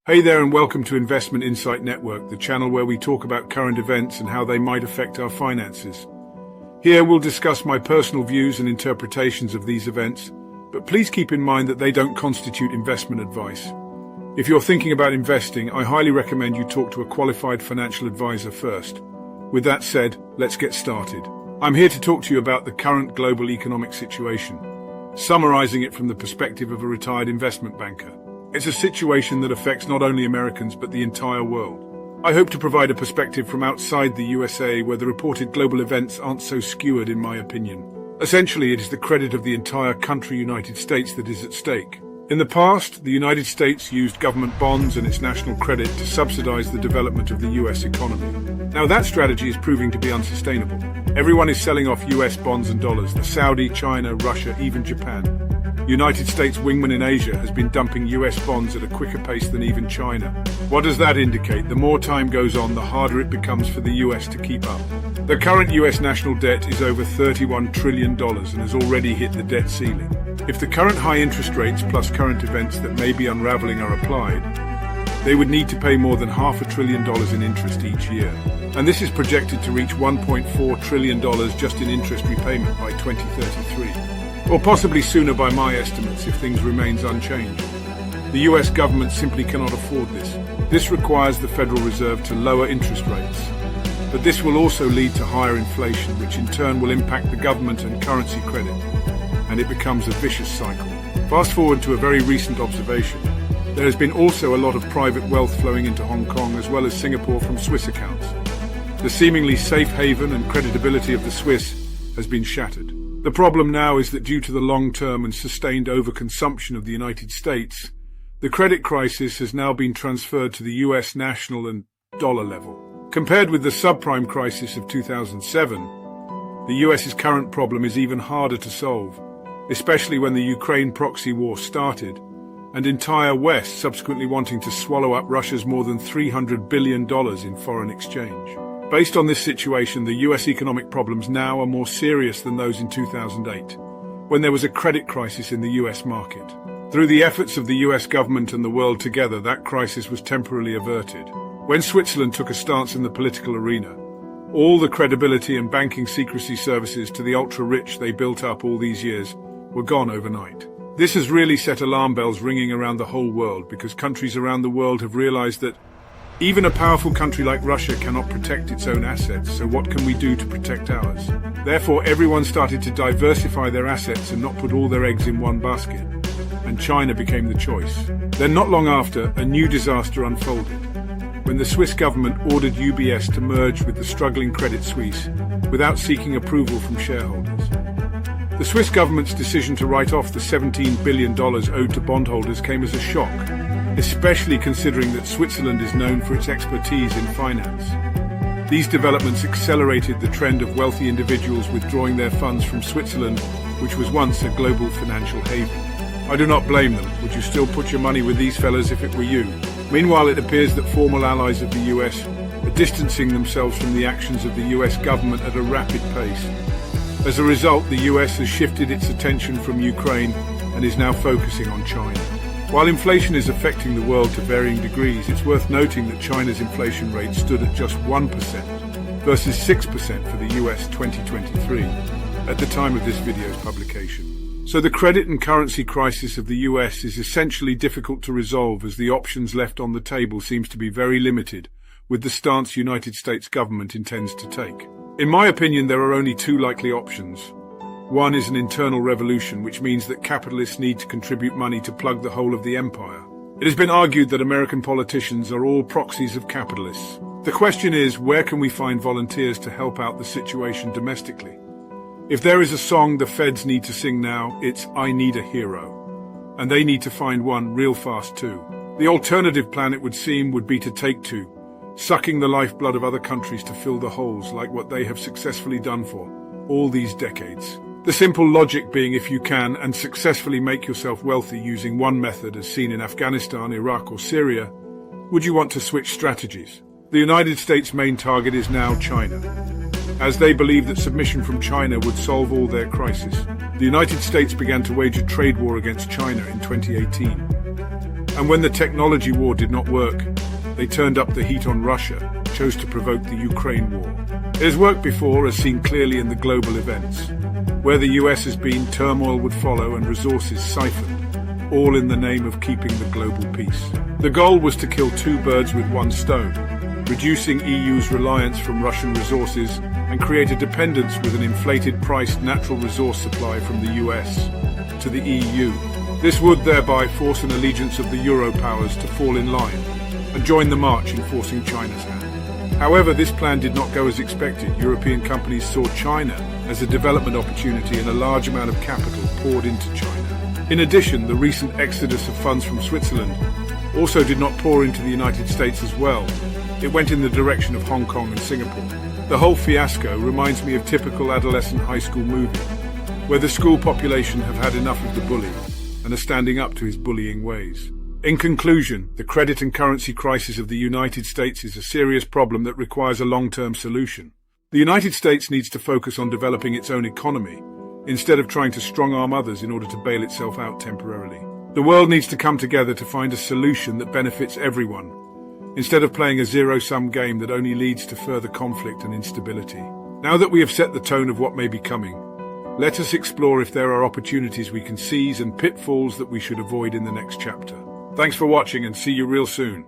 Hey there and welcome to Investment Insight Network, the channel where we talk about current events and how they might affect our finances. Here we'll discuss my personal views and interpretations of these events, but please keep in mind that they don't constitute investment advice. If you're thinking about investing, I highly recommend you talk to a qualified financial advisor first. With that said, let's get started. I'm here to talk to you about the current global economic situation, summarizing it from the perspective of a retired investment banker. It's a situation that affects not only Americans but the entire world. I hope to provide a perspective from outside the USA where the reported global events aren't so skewed in my opinion. Essentially, it is the credit of the entire country United States that is at stake. In the past, the United States used government bonds and its national credit to subsidize the development of the US economy. Now that strategy is proving to be unsustainable. Everyone is selling off US bonds and dollars, the Saudi, China, Russia, even Japan. United States wingman in Asia has been dumping US bonds at a quicker pace than even China. What does that indicate? The more time goes on, the harder it becomes for the US to keep up. The current US national debt is over $31 trillion and has already hit the debt ceiling. If the current high interest rates plus current events that may be unraveling are applied, they would need to pay more than $500 billion in interest each year. And this is projected to reach $1.4 trillion just in interest repayment by 2033. Or possibly sooner by my estimates if things remains unchanged. The US government simply cannot afford this. This requires the Federal Reserve to lower interest rates. But this will also lead to higher inflation, which in turn will impact the government and currency credit. And it becomes a vicious cycle. Fast forward to a very recent observation. There has been also a lot of private wealth flowing into Hong Kong as well as Singapore from Swiss accounts. The seemingly safe haven and credibility of the Swiss has been shattered. The problem now is that due to the long-term and sustained overconsumption of the United States, the credit crisis has now been transferred to the US national and dollar level. Compared with the subprime crisis of 2007, the US's current problem is even harder to solve, especially when the Ukraine proxy war started, and entire West subsequently wanting to swallow up Russia's more than $300 billion in foreign exchange. Based on this situation, the US economic problems now are more serious than those in 2008, when there was a credit crisis in the US market. Through the efforts of the US government and the world together, that crisis was temporarily averted. When Switzerland took a stance in the political arena, all the credibility and banking secrecy services to the ultra-rich they built up all these years were gone overnight. This has really set alarm bells ringing around the whole world because countries around the world have realized that even a powerful country like Russia cannot protect its own assets, so what can we do to protect ours? Therefore, everyone started to diversify their assets and not put all their eggs in one basket, and China became the choice. Then not long after, a new disaster unfolded, when the Swiss government ordered UBS to merge with the struggling Credit Suisse without seeking approval from shareholders. The Swiss government's decision to write off the $17 billion owed to bondholders came as a shock, especially considering that Switzerland is known for its expertise in finance. These developments accelerated the trend of wealthy individuals withdrawing their funds from Switzerland, which was once a global financial haven. I do not blame them. Would you still put your money with these fellas if it were you? Meanwhile, it appears that formal allies of the US are distancing themselves from the actions of the US government at a rapid pace. As a result, the US has shifted its attention from Ukraine and is now focusing on China. While inflation is affecting the world to varying degrees, it's worth noting that China's inflation rate stood at just 1% versus 6% for the US 2023 at the time of this video's publication. So the credit and currency crisis of the US is essentially difficult to resolve as the options left on the table seems to be very limited with the stance United States government intends to take. In my opinion, there are only two likely options. One is an internal revolution, which means that capitalists need to contribute money to plug the hole of the empire. It has been argued that American politicians are all proxies of capitalists. The question is, where can we find volunteers to help out the situation domestically? If there is a song the feds need to sing now, it's I Need a Hero. And they need to find one real fast too. The alternative plan, it would seem, would be to take to sucking the lifeblood of other countries to fill the holes like what they have successfully done for all these decades. The simple logic being, if you can and successfully make yourself wealthy using one method as seen in Afghanistan, Iraq or Syria, would you want to switch strategies? The United States' main target is now China, as they believe that submission from China would solve all their crises. The United States began to wage a trade war against China in 2018. And when the technology war did not work, they turned up the heat on Russia, chose to provoke the Ukraine war. It has worked before, as seen clearly in the global events. Where the US has been, turmoil would follow and resources siphoned, all in the name of keeping the global peace. The goal was to kill two birds with one stone, reducing EU's reliance from Russian resources and create a dependence with an inflated-priced natural resource supply from the US to the EU. This would thereby force an allegiance of the Euro powers to fall in line and join the march in forcing China's hand. However, this plan did not go as expected. European companies saw China as a development opportunity and a large amount of capital poured into China. In addition, the recent exodus of funds from Switzerland also did not pour into the United States as well. It went in the direction of Hong Kong and Singapore. The whole fiasco reminds me of typical adolescent high school movie, where the school population have had enough of the bully and are standing up to his bullying ways. In conclusion, the credit and currency crisis of the United States is a serious problem that requires a long-term solution. The United States needs to focus on developing its own economy, instead of trying to strong-arm others in order to bail itself out temporarily. The world needs to come together to find a solution that benefits everyone, instead of playing a zero-sum game that only leads to further conflict and instability. Now that we have set the tone of what may be coming, let us explore if there are opportunities we can seize and pitfalls that we should avoid in the next chapter. Thanks for watching and see you real soon.